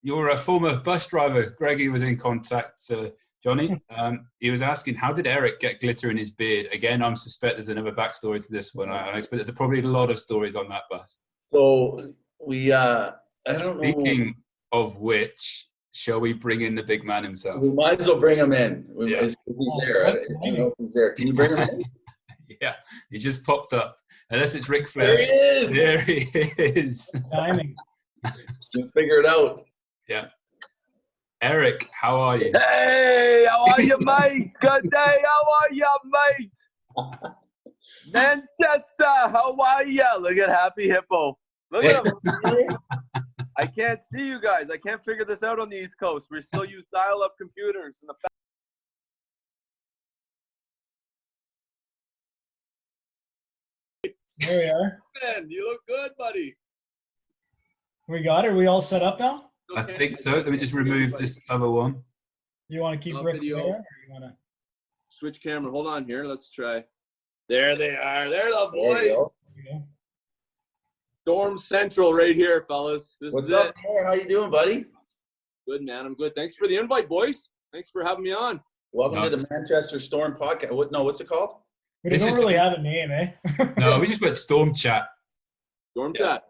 Your former bus driver, Greggy, was in contact, Johnny. He was asking, how did Eric get glitter in his beard? Again, I suspect there's another backstory to this one. I expect there's probably a lot of stories on that bus. So we, I don't know. Speaking of which, shall we bring in the big man himself? We might as well bring him in. Yeah. If he's there. I don't know if he's there. Can you bring him in? Yeah, he just popped up. Unless it's Ric Flair. There he is. There he is. Timing. You figure it out. Yeah. Eric, how are you? Hey, how are you, mate? Good day. How are you, mate? Manchester, how are you? Look at Happy Hippo. Look at him. I can't see you guys. I can't figure this out on the East Coast. We still use dial-up computers. And There we are. Man, you look good, buddy. We got it. Are we all set up now? I think so. Let me just remove this other one. You want to keep Rick there? Or you want to... Switch camera. Hold on here. Let's try. There they are. They're the boys. There you go. Storm Central right here, fellas. What's up, man? How you doing, buddy? Good, man. I'm good. Thanks for the invite, boys. Thanks for having me on. Welcome to the Manchester Storm podcast. What's it called? We don't really have a name, eh? No, we just went Storm Chat. Storm Chat.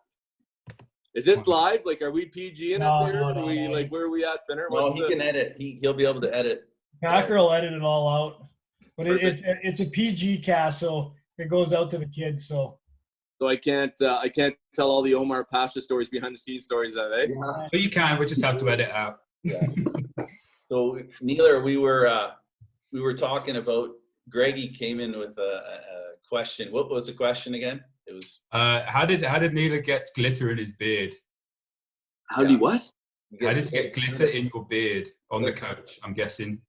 Is this live? Like, are we PG in it there? No, Are we like, where are we at, Finner? No, he can edit. He'll be able to edit. Packer will edit it all out. But it's a PG cast, so it goes out to the kids. So I can't tell all the Omar Pasha stories, behind the scenes stories, that eh? Yeah. But you can. We just have to edit out. Yeah. So Neeler, we were talking about. Greggy came in with a question. What was the question again? It was how did Neela get glitter in his beard? How do you what? How did you get glitter in your beard on the coach? I'm guessing.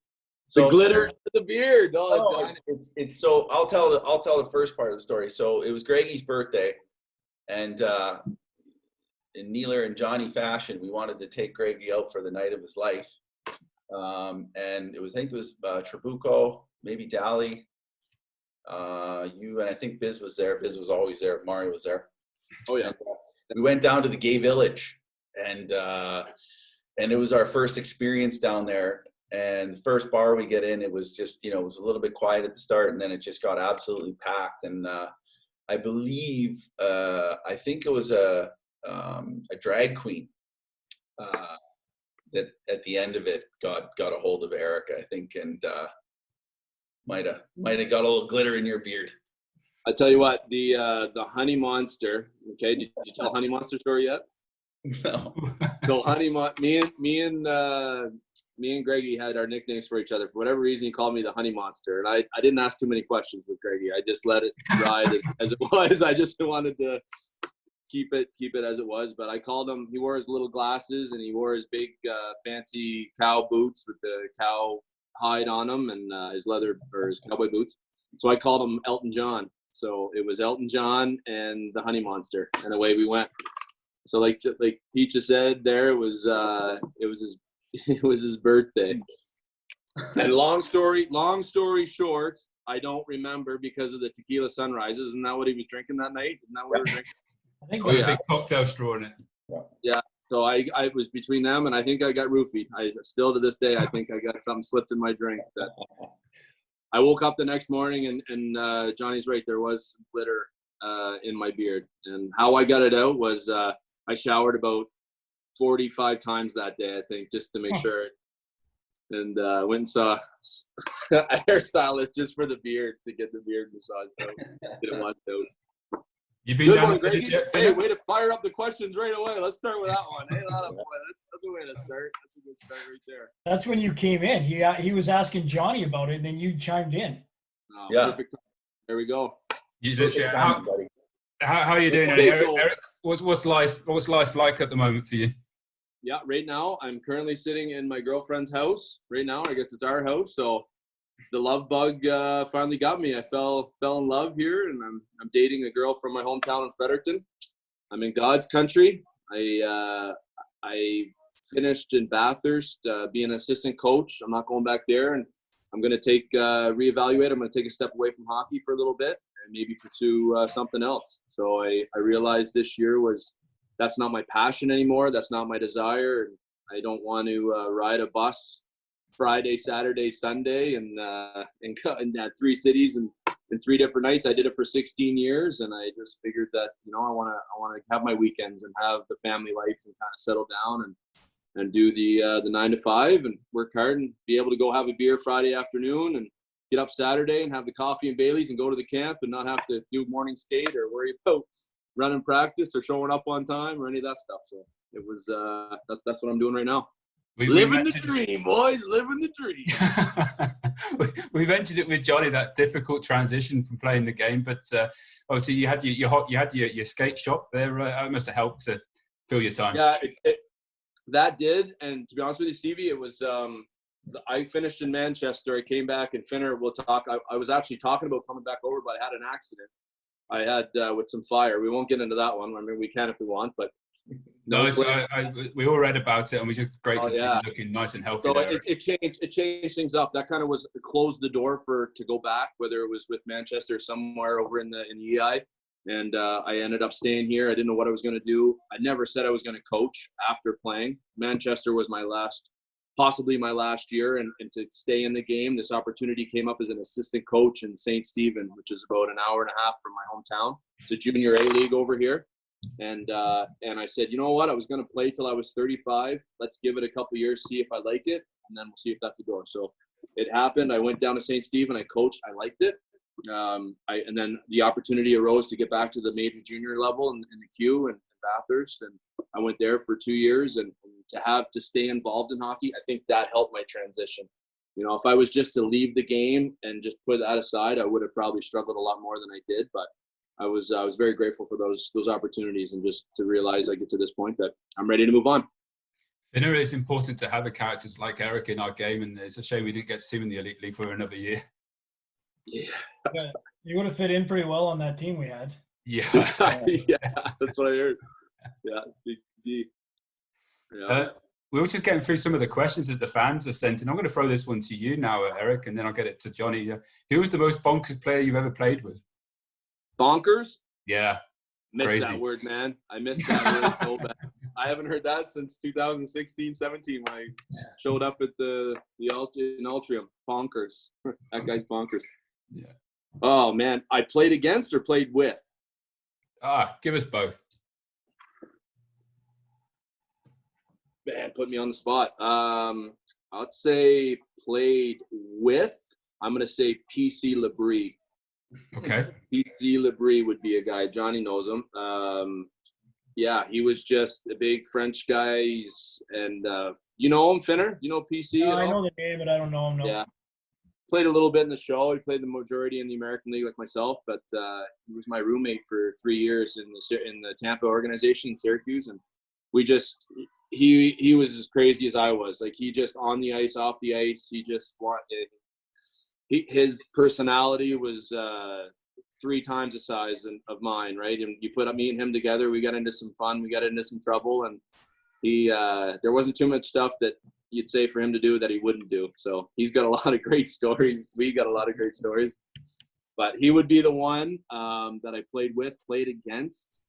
The glitter in the beard. It's so I'll tell the first part of the story. So it was Greggy's birthday, and in Neeler and Johnny fashion, we wanted to take Greggy out for the night of his life. And I think it was Trabuco, maybe Dally, you, and I think Biz was there. Biz was always there. Mario was there. Oh yeah. And, we went down to the gay village, and it was our first experience down there. And the first bar we get in, it was just, it was a little bit quiet at the start, and then it just got absolutely packed. And I believe, I think it was a drag queen that at the end of it got a hold of Eric, I think, and might have got a little glitter in your beard. I tell you what, the Honey Monster. Okay, did you tell Honey Monster story yet? No. So me and Greggy had our nicknames for each other. For whatever reason, he called me the Honey Monster, and I didn't ask too many questions with Greggy. I just let it ride as it was. I just wanted to keep it as it was. But I called him. He wore his little glasses, and he wore his big fancy cow boots with the cow hide on them, and his leather or his cowboy boots. So I called him Elton John. So it was Elton John and the Honey Monster, and away we went. So like Peach said, there it was his birthday. And long story short, I don't remember because of the tequila sunrises. Isn't that what he was drinking that night? Isn't that what we were drinking? I think with a big cocktail straw in it. Yeah. So I was between them, and I think I got roofied. I still to this day, I think I got something slipped in my drink. That I woke up the next morning, and Johnny's right. There was some glitter in my beard, and how I got it out was I showered about 45 times that day, I think, just to make sure. And went and saw a hairstylist just for the beard, to get the beard massaged out. Didn't want to. You've been Good down one, Greggy. yet, Hey, way to fire up the questions right away. Let's start with that one. Hey, that's the way to start. That's a good start right there. That's when you came in. He was asking Johnny about it, and then you chimed in. Oh, Yeah. Perfect. There we go. How are you doing, Eric? What's life like at the moment for you? Yeah, right now I'm currently sitting in my girlfriend's house. Right now, I guess it's our house. So the love bug finally got me. I fell in love here, and I'm dating a girl from my hometown in Finnerty. I'm in God's country. I finished in Bathurst being an assistant coach. I'm not going back there, and I'm going to reevaluate. I'm going to take a step away from hockey for a little bit and maybe pursue something else. So I realized this year was that's not my passion anymore. That's not my desire. And I don't want to ride a bus Friday, Saturday, Sunday, and 3 cities and in 3 different nights. I did it for 16 years, and I just figured that, you know, I want to have my weekends and have the family life and kind of settle down and do the 9 to 5 and work hard and be able to go have a beer Friday afternoon and get up Saturday and have the coffee and Bailey's and go to the camp and not have to do morning skate or worry about running practice or showing up on time or any of that stuff. So it was that's what I'm doing right now. Living the dream, boys. Living the dream. We mentioned it with Johnny, that difficult transition from playing the game, but obviously you had your skate shop there. That must have helped to fill your time. Yeah, that did. And to be honest with you, Stevie, it was I finished in Manchester. I came back in Finnerty. We'll talk. I was actually talking about coming back over, but I had an accident. I had with some fire. We won't get into that one. I mean, we can if we want, but no, we all read about it, and we just great to see you looking nice and healthy. So it changed things up. That kind of was closed the door to go back, whether it was with Manchester or somewhere over in the EI. And I ended up staying here. I didn't know what I was going to do. I never said I was going to coach after playing. Manchester was possibly my last year, and to stay in the game, this opportunity came up as an assistant coach in St. Stephen, which is about an hour and a half from my hometown. It's a junior A league over here. And I said, you know what? I was going to play till I was 35. Let's give it a couple years, see if I like it, and then we'll see if that's a go. So it happened. I went down to St. Stephen. I coached. I liked it. And then the opportunity arose to get back to the major junior level in the Q and Bathurst, and I went there for 2 years. And to stay involved in hockey, I think that helped my transition. You know, if I was just to leave the game and just put that aside, I would have probably struggled a lot more than I did. But I was very grateful for those opportunities, and just to realize I get to this point that I'm ready to move on. Finnerty, it's important to have the characters like Eric in our game, and it's a shame we didn't get to see him in the Elite League for another year. Yeah, you would have fit in pretty well on that team we had. Yeah, yeah, that's what I heard. Yeah, yeah. We were just getting through some of the questions that the fans have sent, and I'm going to throw this one to you now, Eric, and then I'll get it to Johnny. Who was the most bonkers player you've ever played with? Bonkers? Yeah. Missed that word, man. I missed that word so bad. I haven't heard that since 2016, 17 when I showed up at the Altrium. Bonkers. That guy's bonkers. Yeah. Oh, man. I played against or played with? Give us both. Man, put me on the spot. I'd say played with. I'm going to say PC Labrie. Okay. PC Labrie would be a guy. Johnny knows him. Yeah, he was just a big French guy. And you know him, Finner? You know PC? No, I know the name, but I don't know him. No. Yeah. Played a little bit in the show. He played the majority in the American League like myself, but he was my roommate for 3 years in the Tampa organization in Syracuse. And we just he was as crazy as I was. Like, he just on the ice, off the ice, he just wanted. His personality was 3 times the size of mine, right? And you put me and him together, we got into some fun, we got into some trouble, and there wasn't too much stuff that you'd say for him to do that he wouldn't do. So he's got a lot of great stories. We got a lot of great stories. But he would be the one that I played against.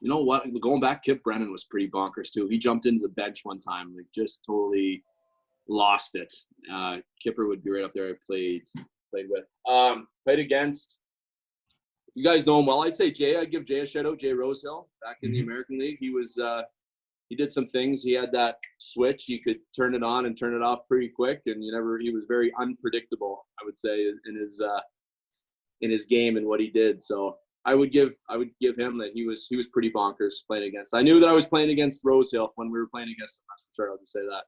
You know what? Going back, Kip Brennan was pretty bonkers too. He jumped into the bench one time, like just totally lost it. Kipper would be right up there. I played with. Played against. You guys know him well. I'd say Jay. I'd give Jay a shout out. Jay Rosehill back in the American League. He was. He did some things. He had that switch. You could turn it on and turn it off pretty quick, and he was very unpredictable, I would say, in his game and what he did. So I would give him that. He was pretty bonkers playing against. I knew that I was playing against Rosehill when we were playing against him. That's for sure. I'll just say that.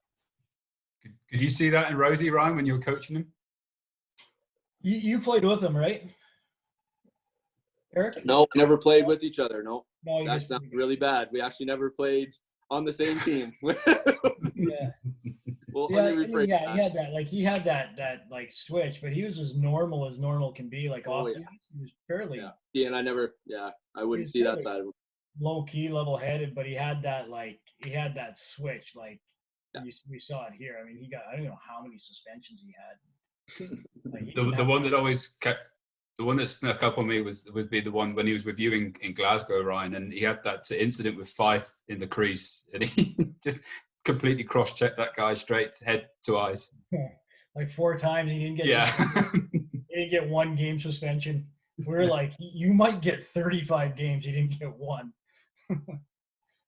Could you see that in Rosie, Ryan, when you were coaching him? You played with him, right, Eric? No, never played with each other. No, that sounds really bad. We actually never played on the same team. Yeah. Well, he had that. Like, he had that like switch, but he was as normal can be. Like, off the ice, he was fairly. Yeah. And I wouldn't see that side of him. Low key, level headed, but he had that switch. Like, we saw it here. I mean, I don't know how many suspensions he had. Like, the one that always kept The one that snuck up on me would be the one when he was with you in Glasgow, Ryan, and he had that incident with Fife in the crease, and he just completely cross-checked that guy straight head to eyes. Like 4 times, he didn't get He didn't get 1 game suspension. We were like, you might get 35 games. He didn't get 1.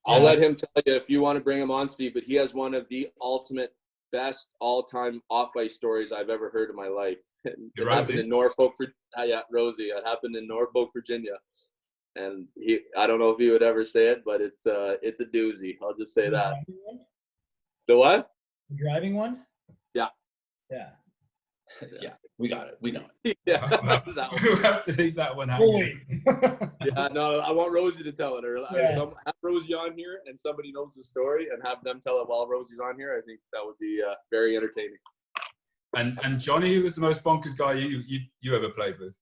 I'll let him tell you if you want to bring him on, Steve, but he has one of the ultimate best all-time off-ice stories I've ever heard in my life. It happened in Norfolk, Rosie. It happened in Norfolk, Virginia. And I don't know if he would ever say it, but it's a doozy. I'll just say that. The what? The driving one? Yeah. Yeah. Yeah, we got it. We know it. Yeah. We'll have to leave that one out. Yeah, no, I want Rosie to tell it. Or have Rosie on here and somebody knows the story and have them tell it while Rosie's on here. I think that would be very entertaining. And Johnny, who was the most bonkers guy you ever played with?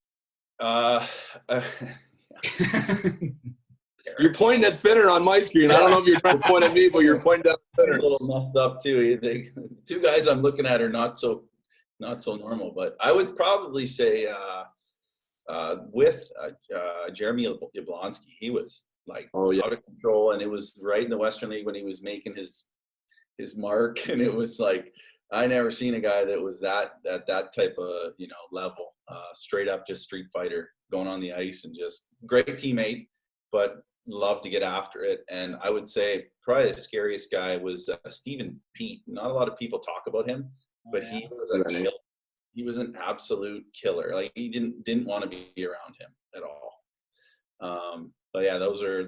You're pointing at Finner on my screen. I don't know if you're trying to point at me, but you're pointing at Finner. A little messed up too. The 2 guys I'm looking at are not so normal, but I would probably say with Jeremy Yablonski, he was like out of control, and it was right in the Western League when he was making his mark, and it was like I never seen a guy that was that type of level, straight up just street fighter going on the ice, and just great teammate, but loved to get after it. And I would say probably the scariest guy was Stephen Pete. Not a lot of people talk about him, but he was a killer. He was an absolute killer. Like he didn't want to be around him at all. But yeah, those are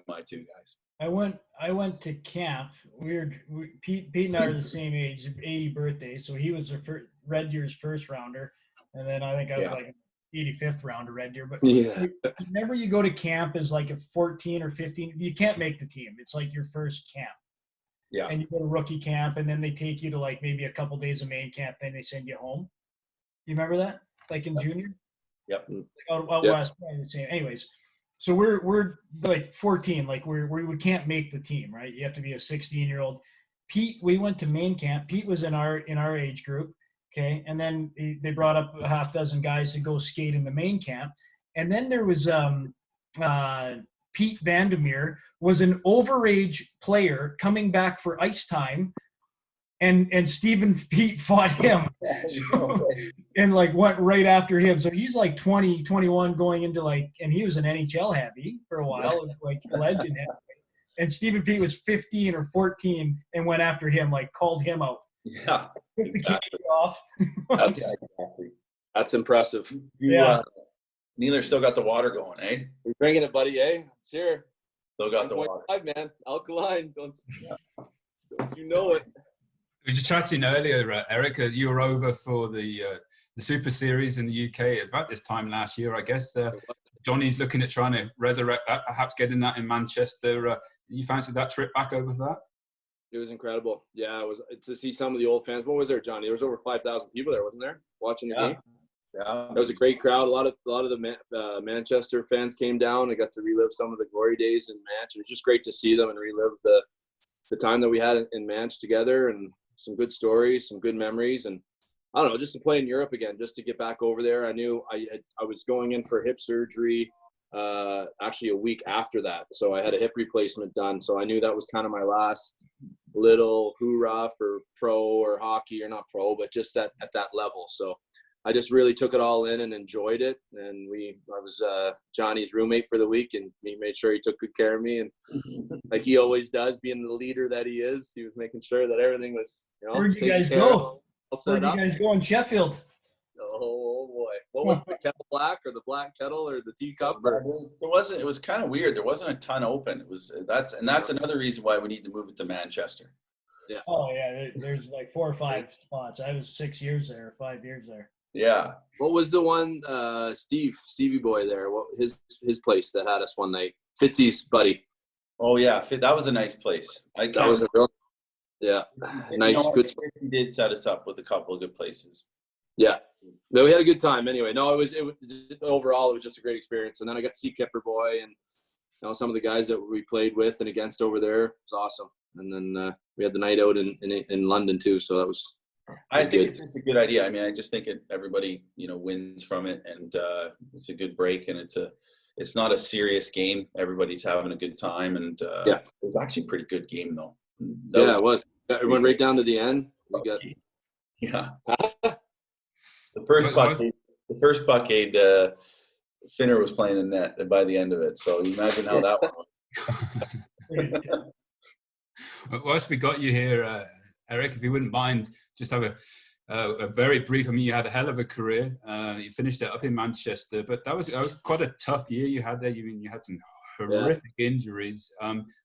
my 2 guys. I went to camp. Pete and I are the same age, 80 birthday. So he was Red Deer's first rounder, and then I think I was like 85th rounder Red Deer. But whenever you go to camp as like a 14 or 15, you can't make the team. It's like your first camp. Yeah. And you go to rookie camp, and then they take you to like maybe a couple days of main camp, then they send you home. You remember that? Like in junior? Yep. Out west, the same. Anyways, so we're like 14, like we can't make the team, right? You have to be a 16-year-old. Pete, we went to main camp. Pete was in our age group, okay, and then they brought up a half dozen guys to go skate in the main camp, and then there was Pete Vandermeer was an overage player coming back for ice time, and Stephen Pete fought him and like went right after him. So he's like 20, 21 going into like, and he was an NHL heavy for a while, like legend heavy. And Stephen Pete was 15 or 14 and went after him, like called him out. Yeah. Took the cage off. That's impressive. Neither still got the water going, eh? You're bringing it, buddy, eh? Sure. Still got the water. Man. Alkaline. Don't you know it? We were just chatting earlier, Eric. You were over for the Super Series in the UK about this time last year, I guess. Johnny's looking at trying to resurrect that, perhaps getting that in Manchester. You fancied that trip back over for that? It was incredible. Yeah, it was to see some of the old fans. What was there, Johnny? There was over 5,000 people there, wasn't there, watching the game? Yeah, it was a great crowd. A lot of the Manchester fans came down. I got to relive some of the glory days in Manch. It was just great to see them and relive the time that we had in Manch together, and some good stories, some good memories, and I don't know, just to play in Europe again, just to get back over there. I knew I was going in for hip surgery actually a week after that, so I had a hip replacement done. So I knew that was kind of my last little hoorah for pro or hockey, or not pro, but just at that level. So I just really took it all in and enjoyed it. And I was Johnny's roommate for the week, and he made sure he took good care of me. And like he always does, being the leader that he is, he was making sure that everything was, Where'd you guys go? Where'd you guys go in Sheffield? Oh boy, what was the kettle black, or the black kettle, or the teacup? There wasn't. It was kind of weird. There wasn't a ton open. That's another reason why we need to move it to Manchester. Yeah. Oh yeah, there's like 4 or 5 spots. I was 6 years there, 5 years there. Yeah. What was the one, Stevie boy there? What his place that had us one night? Fitzy's buddy. Oh yeah, that was a nice place. That was a real, nice, good. He did set us up with a couple of good places. Yeah, no, we had a good time. Anyway, no, it was overall it was just a great experience. And then I got to see Kipper Boy and some of the guys that we played with and against over there. It was awesome. And then we had the night out in London too, so that was I think it's just a good idea. I mean, I just think everybody, wins from it, and it's a good break, and it's not a serious game. Everybody's having a good time, and it was actually a pretty good game, though. It was. It went right down to the end. Yeah. The first puck, Finner was playing in net by the end of it. So you imagine how that went. Whilst we got you here, Eric, if you wouldn't mind, just have a very brief. I mean, you had a hell of a career. You finished it up in Manchester, but that was quite a tough year you had there. You had some horrific injuries.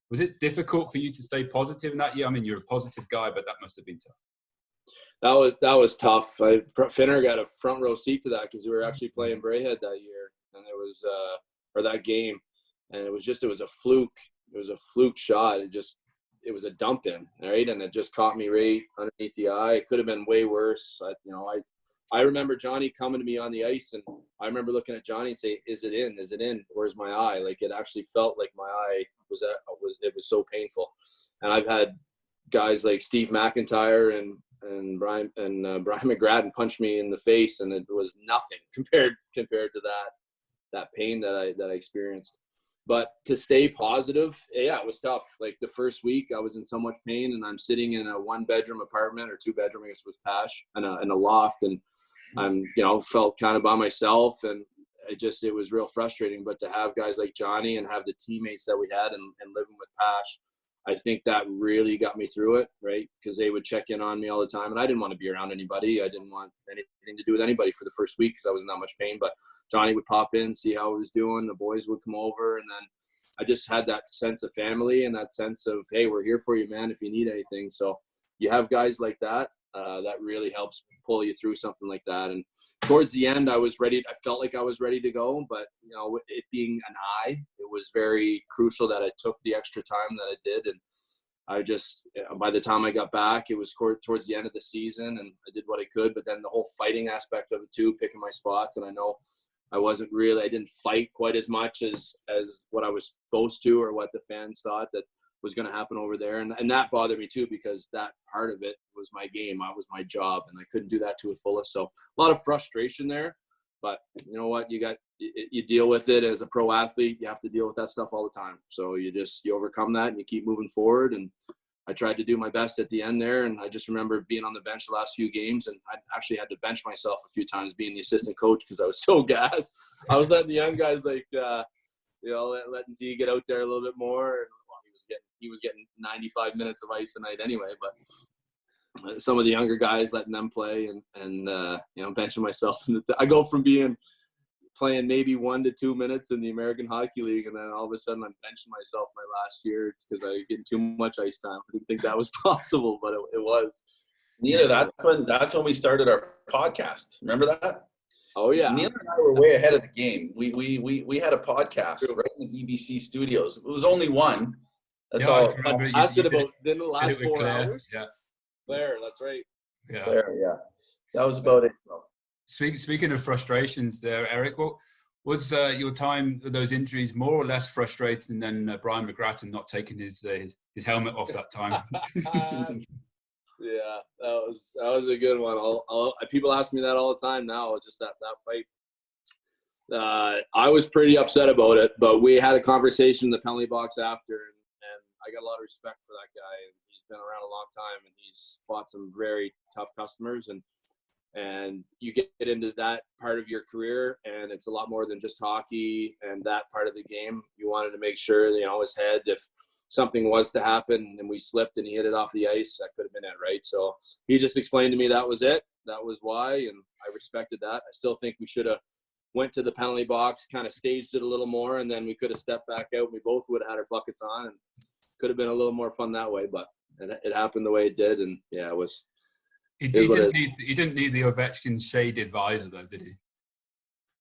Was it difficult for you to stay positive in that year? I mean, you're a positive guy, but that must have been tough. That was tough. Finner got a front row seat to that because we were actually playing Braehead that year, and it was or that game, and it was a fluke. It was a fluke shot. It was a dump in, right, and it just caught me right underneath the eye. It could have been way worse. I remember Johnny coming to me on the ice, and I remember looking at Johnny and saying, "Is it in? Is it in? Where's my eye?" Like, it actually felt like my eye was so painful. And I've had guys like Steve McIntyre and Brian McGrattan punch me in the face, and it was nothing compared to that pain that I experienced. But to stay positive, it was tough. Like, the first week I was in so much pain, and I'm sitting in a 1-bedroom apartment, or 2-bedroom, I guess, with Pash, in a loft, and I'm, felt kind of by myself, and it was real frustrating. But to have guys like Johnny and have the teammates that we had and living with Pash, I think that really got me through it, right? Because they would check in on me all the time, and I didn't want to be around anybody. I didn't want anything to do with anybody for the first week because I was in that much pain. But Johnny would pop in, see how I was doing. The boys would come over, and then I just had that sense of family and that sense of, hey, we're here for you, man, if you need anything. So you have guys like that. That really helps pull you through something like that. And towards the end, I felt like I was ready to go, but it being an eye, it was very crucial that I took the extra time that I did. And I just, by the time I got back, it was towards the end of the season, and I did what I could, but then the whole fighting aspect of it too, picking my spots. And I know I didn't fight quite as much as what I was supposed to, or what the fans thought that was going to happen over there. And that bothered me too, because that part of it was my game. I was my job, and I couldn't do that to its fullest. So a lot of frustration there, but you know what, you deal with it as a pro athlete. You have to deal with that stuff all the time. So you overcome that, and you keep moving forward. And I tried to do my best at the end there. And I just remember being on the bench the last few games, and I actually had to bench myself a few times being the assistant coach because I was so gassed. I was letting the young guys letting Z get out there a little bit more. And he was getting 95 minutes of ice a night anyway, but some of the younger guys, letting them play and benching myself. I go from playing maybe 1 to 2 minutes in the American Hockey League, and then all of a sudden I'm benching myself my last year because I was getting too much ice time. I didn't think that was possible, but it was. Neither. That's when we started our podcast. Remember that? Oh yeah. Neil and I were way ahead of the game. We had a podcast right in the BBC studios. It was only one. That's all. It lasted didn't it last 4 hours? Yeah. Claire, that's right. Yeah. Claire, yeah. That was about it. Speaking of frustrations there, Eric, what was your time with those injuries more or less frustrating than Brian McGrattan not taking his helmet off that time? Yeah, that was a good one. People ask me that all the time now. Just that fight. I was pretty upset about it, but we had a conversation in the penalty box after, and I got a lot of respect for that guy. He's been around a long time, and he's fought some very tough customers, and you get into that part of your career, and it's a lot more than just hockey and that part of the game. You wanted to make sure, his head, if something was to happen and we slipped and he hit it off the ice, that could have been it, right? So he just explained to me that was it. That was why, and I respected that. I still think we should have went to the penalty box, kind of staged it a little more, and then we could have stepped back out. We both would have had our buckets on, and could have been a little more fun that way, but it happened the way it did, and yeah, it was. He didn't need the Ovechkin shaded visor though, did he?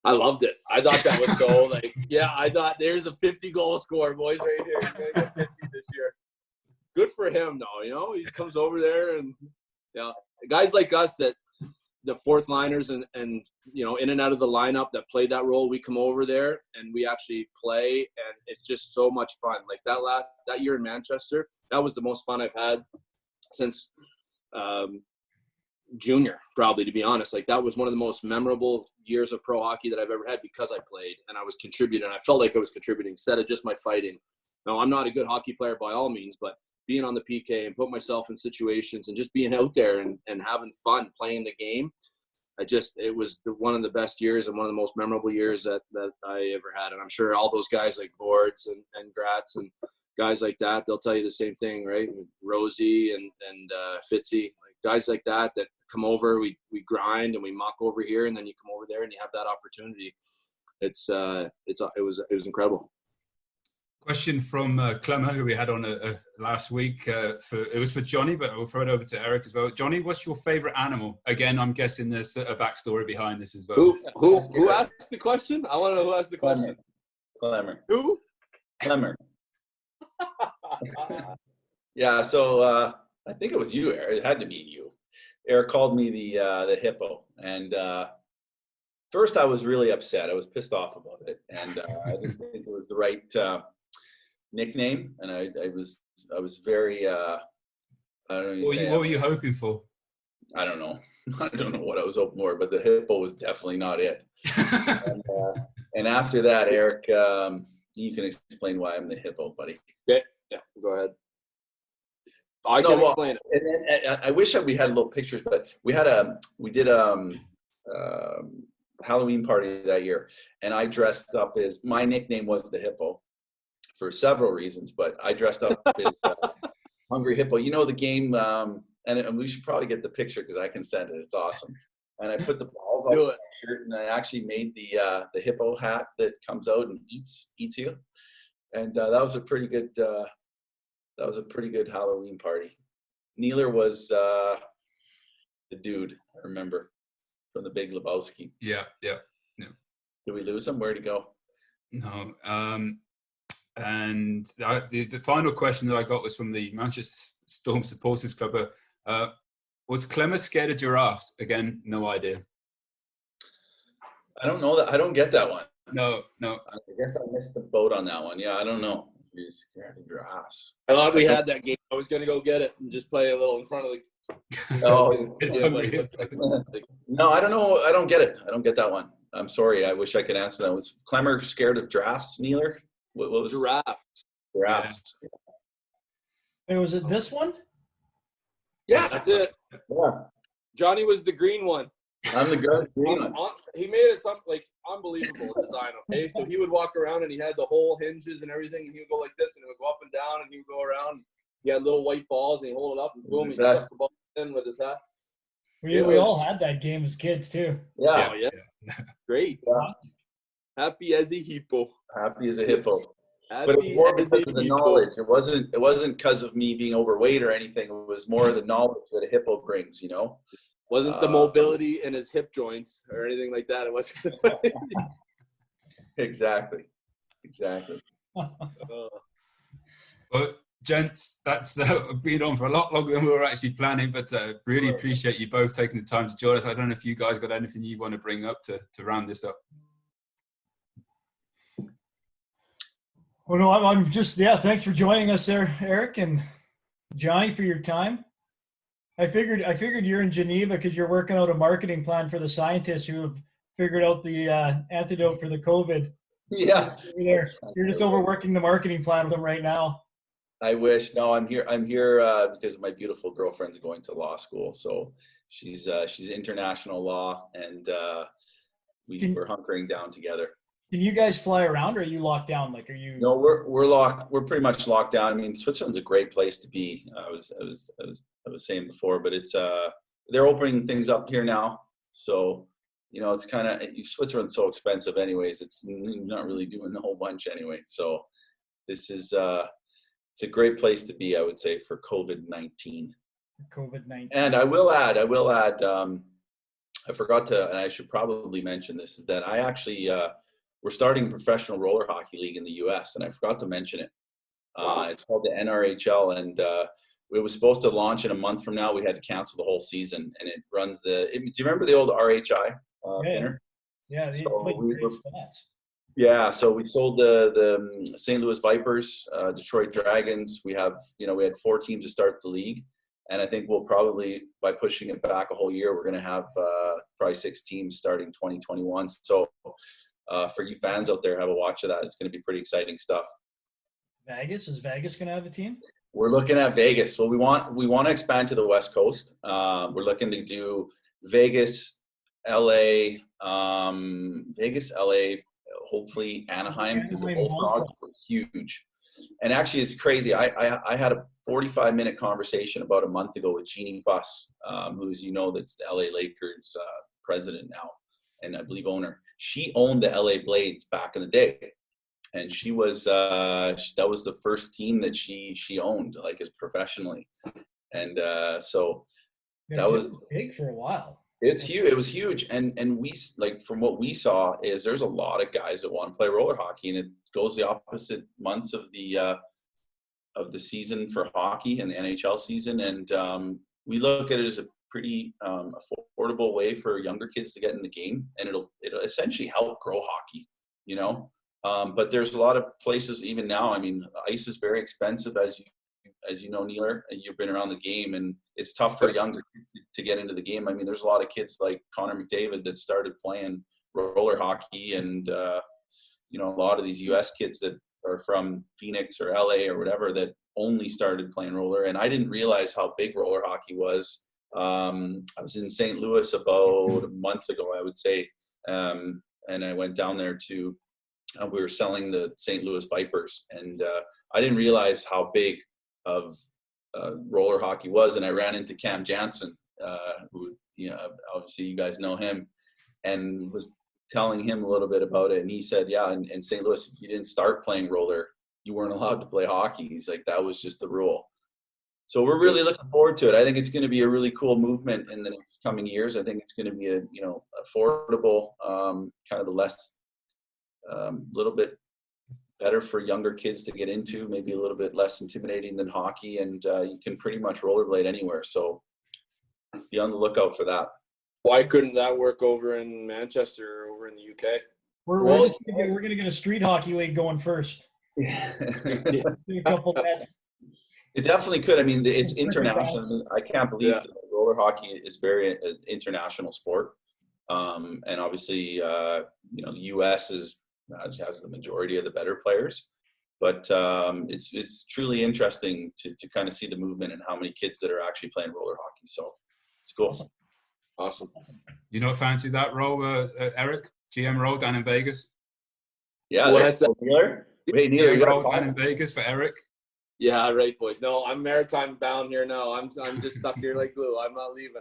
I loved it. I thought that was so I thought there's a 50-goal scorer, boys, right here. He's gonna get 50 this year. Good for him, though. He comes over there, and guys like us that the fourth liners and in and out of the lineup that played that role, we come over there and we actually play, and it's just so much fun. Like that year in Manchester, that was the most fun I've had since junior, probably, to be honest. Like, that was one of the most memorable years of pro hockey that I've ever had, because I played and I was contributing. I felt like I was contributing instead of just my fighting. Now, I'm not a good hockey player by all means, but being on the PK and put myself in situations and just being out there and having fun playing the game, it was one of the best years and one of the most memorable years that I ever had. And I'm sure all those guys like Boards and Gratz and guys like that, they'll tell you the same thing, right? Rosie and Fitzy, like guys like that come over, we grind and we muck over here, and then you come over there and you have that opportunity. It was incredible. Question from Clemmer, who we had on last week. It was for Johnny, but we'll throw it over to Eric as well. Johnny, what's your favorite animal? Again, I'm guessing there's a backstory behind this as well. Who asked the question? I want to know who asked the question. Clemmer. Who? Clemmer. Yeah, so I think it was you, Eric. It had to be you. Eric called me the hippo, and first I was really upset. I was pissed off about it, and I didn't think it was the right nickname, and I was very I don't know. What were you hoping for? I don't know. I don't know what I was hoping for, but the hippo was definitely not it. And after that, Eric, you can explain why I'm the hippo, buddy. Yeah, go ahead. I can explain it. And then, I wish we had little pictures, but we did Halloween party that year, and I dressed up as, my nickname was the hippo for several reasons, but I dressed up as Hungry Hippo. You know the game, and we should probably get the picture because I can send it. It's awesome. And I put the balls on my shirt, and I actually made the hippo hat that comes out and eats you. And that was a pretty good Halloween party. Neeler was the dude, I remember, from the Big Lebowski. Yeah. Did we lose him? Where'd he go? No. And the final question that I got was from the Manchester Storm Supporters Club. Was Clemmer scared of giraffes? Again, no idea. I don't know that. I don't get that one. No. I guess I missed the boat on that one. Yeah, I don't know. He's scared of giraffes. I thought we had that game. I was going to go get it and just play a little in front of the... No, I don't know. I don't get it. I don't get that one. I'm sorry. I wish I could answer that. Was Clemmer scared of giraffes, Neeler? What was Giraffes? Giraffes. Yeah. Hey, was it this one? Yeah, that's it. Yeah. Johnny was the green one. I'm the green one. He made it something like unbelievable design. Okay, so he would walk around and he had the whole hinges and everything, and he would go like this, and it would go up and down, and he would go around. He had little white balls, and he hold it up, and boom, he stuck the ball in with his hat. We all had that game as kids too. Yeah. Oh, yeah. Great. Yeah. Happy as a hippo. Happy as a hippo. Happy but it was more as because a of the hippo. knowledge. It wasn't because of me being overweight or anything. It was more the knowledge that a hippo brings, you know? Wasn't the mobility in his hip joints or anything like that. It wasn't. Exactly. Well, gents, that's been on for a lot longer than we were actually planning, but really appreciate you both taking the time to join us. I don't know if you guys got anything you want to bring up to round this up. Well, no, I'm just, thanks for joining us there, Eric, and Johnny, for your time. I figured you're in Geneva because you're working out a marketing plan for the scientists who have figured out the antidote for the COVID. Yeah. You're just overworking the marketing plan with them right now. I wish. No, I'm here because my beautiful girlfriend's going to law school. So she's international law, and we're hunkering down together. Can you guys fly around, or are you locked down? Like, are you? No, we're locked. We're pretty much locked down. I mean, Switzerland's a great place to be. I was saying before, but it's they're opening things up here now. So, you know, it's kind of, Switzerland's so expensive anyways. It's not really doing a whole bunch anyway. So this is it's a great place to be, I would say, for COVID-19. COVID-19. And I will add. I forgot to, and I should probably mention this, is that I actually. We're starting a professional roller hockey league in the U.S., and I forgot to mention it. It's called the NRHL, and it was supposed to launch in a month from now. We had to cancel the whole season, and it runs do you remember the old RHI, Finner? Yeah, they so played great spots. Yeah, so we sold the St. Louis Vipers, Detroit Dragons. We had 4 teams to start the league, And I think we'll probably, by pushing it back a whole year, we're going to have probably 6 teams starting 2021. So for you fans out there, have a watch of that. It's going to be pretty exciting stuff. Vegas, is Vegas going to have a team? We're looking at Vegas. Well, we want to expand to the West Coast. We're looking to do Vegas, LA, hopefully Anaheim, because the Bullfrogs were huge. And actually, it's crazy. I had a 45-minute conversation about a month ago with Jeannie Buss, who's, that's the LA Lakers president now, and I believe owner. She owned the LA Blades back in the day, and she was that was the first team that she owned, like, as professionally. And so that was big for a while. It's huge. It was huge, and we, like, from what we saw, is there's a lot of guys that want to play roller hockey, and it goes the opposite months of the season for hockey and the NHL season, and we look at it as a pretty affordable way for younger kids to get in the game, and it'll essentially help grow hockey, But there's a lot of places even now. I mean, ice is very expensive, as you know, Neeler, and you've been around the game, and it's tough for younger kids to get into the game. I mean, there's a lot of kids like Connor McDavid that started playing roller hockey, and a lot of these U.S. kids that are from Phoenix or LA or whatever that only started playing roller. And I didn't realize how big roller hockey was. I was in St. Louis about a month ago, I would say, and I went down there to we were selling the St. Louis Vipers, and I didn't realize how big of roller hockey was. And I ran into Cam Jansen, who, obviously you guys know him, and was telling him a little bit about it. And he said, yeah, in St. Louis, if you didn't start playing roller, you weren't allowed to play hockey. He's like, that was just the rule. So we're really looking forward to it. I think it's going to be a really cool movement in the next coming years. I think it's going to be a, affordable, kind of a less, little bit better for younger kids to get into, maybe a little bit less intimidating than hockey, and you can pretty much rollerblade anywhere. So be on the lookout for that. Why couldn't that work over in Manchester or over in the UK? We're going to get a street hockey league going first. A couple bets. It definitely could. I mean, it's international. I mean, I can't believe that roller hockey is very international sport. And obviously, the U.S. has the majority of the better players. But it's truly interesting to kind of see the movement and how many kids that are actually playing roller hockey. So it's cool. Awesome. You don't fancy that role, Eric? GM role down in Vegas? Yeah. Well, that's Neeler? Wait, Neeler, GM role down in Vegas for Eric? Yeah, right, boys. No, I'm maritime bound here now. I'm just stuck here like glue. I'm not leaving.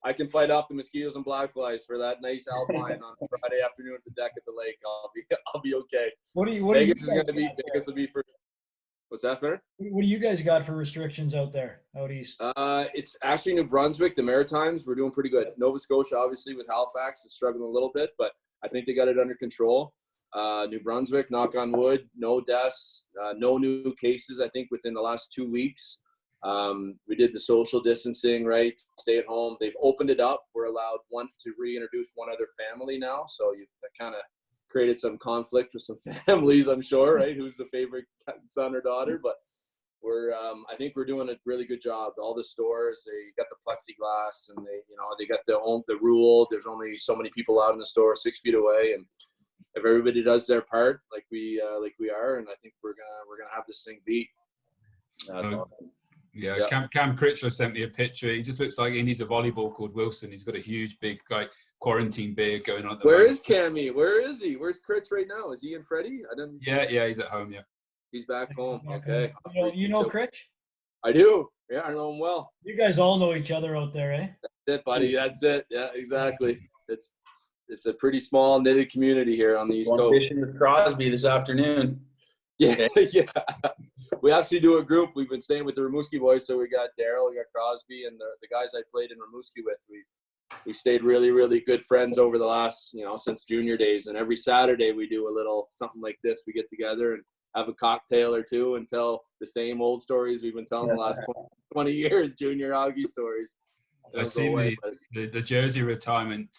I can fight off the mosquitoes and black flies for that nice alpine on Friday afternoon at the deck at the lake. I'll be okay. Vegas will be for. What's that, Finner? What do you guys got for restrictions out there, out east? It's actually New Brunswick, the Maritimes. We're doing pretty good. Nova Scotia, obviously, with Halifax, is struggling a little bit, but I think they got it under control. New Brunswick, knock on wood, no deaths, no new cases, I think, within the last 2 weeks. We did the social distancing, right? Stay at home. They've opened it up. We're allowed to reintroduce one other family now. So that kind of created some conflict with some families, I'm sure, right? Who's the favorite son or daughter? But I think we're doing a really good job. All the stores, they got the plexiglass, and they got the rule. There's only so many people out in the store, 6 feet away, and if everybody does their part, like we are, and I think we're gonna have this thing beat. Yeah. Cam Critchlow sent me a picture. He just looks like he needs a volleyball called Wilson. He's got a huge, big, like, quarantine beard going on. Where is Cammy? Where is he? Where's Critch right now? Is he in Freddie? Yeah, he's at home. Yeah, he's back home. Okay. You know Critch? I do. Yeah, I know him well. You guys all know each other out there, eh? That's it, buddy. That's it. Yeah, exactly. It's a pretty small knitted community here on the East Coast. Fishing with Crosby this afternoon. Yeah, yeah. We actually do a group. We've been staying with the Rimouski boys, so we got Daryl, we got Crosby, and the guys I played in Rimouski with. We stayed really, really good friends over the last, since junior days. And every Saturday we do a little something like this. We get together and have a cocktail or two and tell the same old stories we've been telling the last 20 years, junior hockey stories. I've seen the jersey retirement,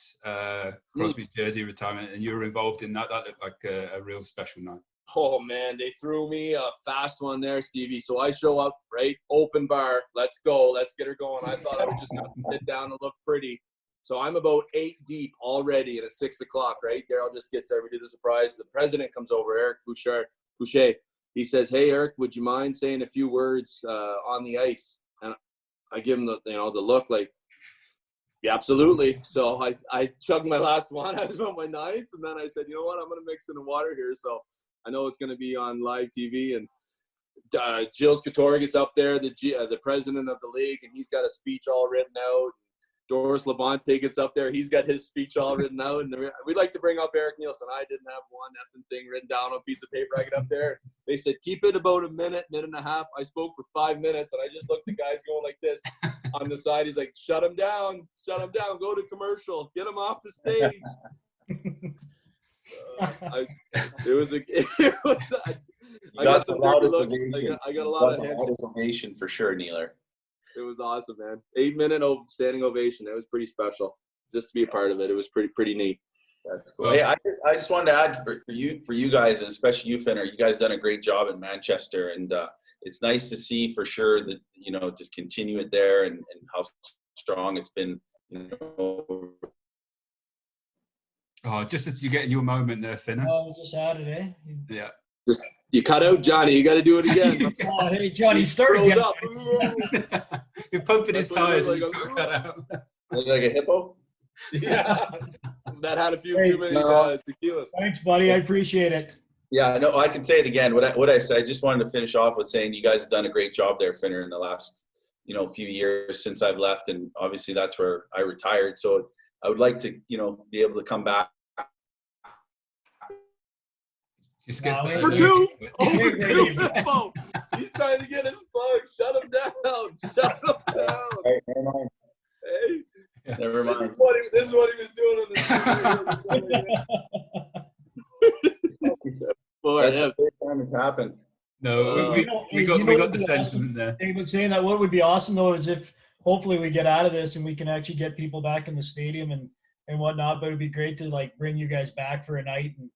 Crosby's jersey retirement, and you were involved in that. That looked like a real special night. Oh, man, they threw me a fast one there, Stevie. So I show up, right? Open bar. Let's go. Let's get her going. I thought I was just going to sit down and look pretty. So I'm about 8 deep already, and it's 6 o'clock, right? Daryl just gets there. We do the surprise. The president comes over, Eric Boucher. He says, hey, Eric, would you mind saying a few words on the ice? And I give him the look like, yeah, absolutely. So I chugged my last one. I was on my ninth, and then I said, you know what? I'm going to mix in the water here. So I know it's going to be on live TV. And Jill Scatore gets up there, the president of the league, and he's got a speech all written out. Doris Labonte gets up there. He's got his speech all written out. And we'd like to bring up Eric Neilson. I didn't have one effing thing written down on a piece of paper. I get up there. They said, keep it about a minute and a half. I spoke for 5 minutes, and I just looked at guys going like this on the side. He's like, shut him down. Go to commercial. Get him off the stage. I got some dirty looks. I got a lot of hands. Ovation for sure, Neeler. It was awesome, man. 8-minute standing ovation. It was pretty special. Just to be a part of it, it was pretty neat. That's cool. Hey, I just wanted to add for you guys, and especially you, Finner. You guys done a great job in Manchester, and it's nice to see for sure that to continue it there and how strong it's been. Oh, just as you get in your moment there, Finner. Oh, just added, eh? Yeah. You cut out Johnny. You got to do it again. Oh, hey, Johnny, start again. You're pumping his tires. Look like a hippo? Yeah. That had too many tequilas. Thanks, buddy. I appreciate it. Yeah, no, I can say it again. What I said, I just wanted to finish off with saying you guys have done a great job there, Finner, in the last few years since I've left, and obviously that's where I retired. So I would like to be able to come back. Just gets Overdue. He's trying to get his plug. Shut him down. Right, never mind. Hey, never mind. This is what he was doing on the That's the first time it's happened. No, we got the sentiment there. They was saying that what would be awesome though is if hopefully we get out of this and we can actually get people back in the stadium and whatnot. But it'd be great to bring you guys back for a night and.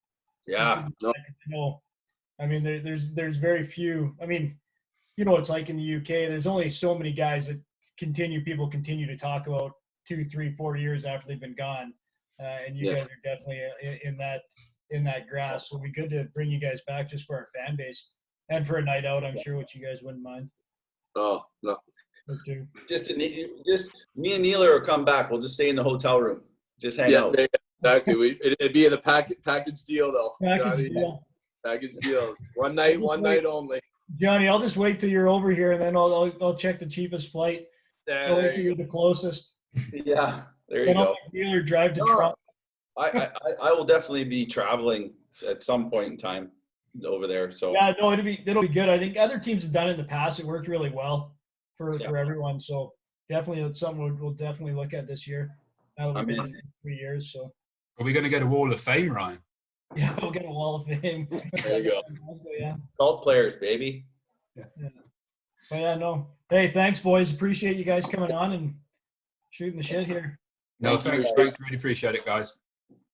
Yeah. I mean, there's very few. I mean, it's like in the UK. There's only so many guys that people continue to talk about 2, 3, 4 years after they've been gone, and you guys are definitely in that grass. So it'd be good to bring you guys back just for our fan base and for a night out. I'm sure what you guys wouldn't mind. Oh no. Just me and Neeler will come back. We'll just stay in the hotel room. Just hang out. Exactly. It'd be the package deal, though. Package deal. One night only. Johnny, I'll just wait till you're over here, and then I'll check the cheapest flight. I'll wait till you're the closest. Yeah, there you go. Dealer drive to Trump. I will definitely be traveling at some point in time over there. So yeah, no, it'll be good. I think other teams have done it in the past. It worked really well for everyone. So definitely, it's something we'll definitely look at this year. That'll be in 3 years. So. Are we going to get a Wall of Fame, Ryan? Yeah, we'll get a Wall of Fame. There you go. Yeah. Cult players, baby. Yeah. But yeah, no. Hey, thanks, boys. Appreciate you guys coming on and shooting the shit here. No, thanks. Really appreciate it, guys.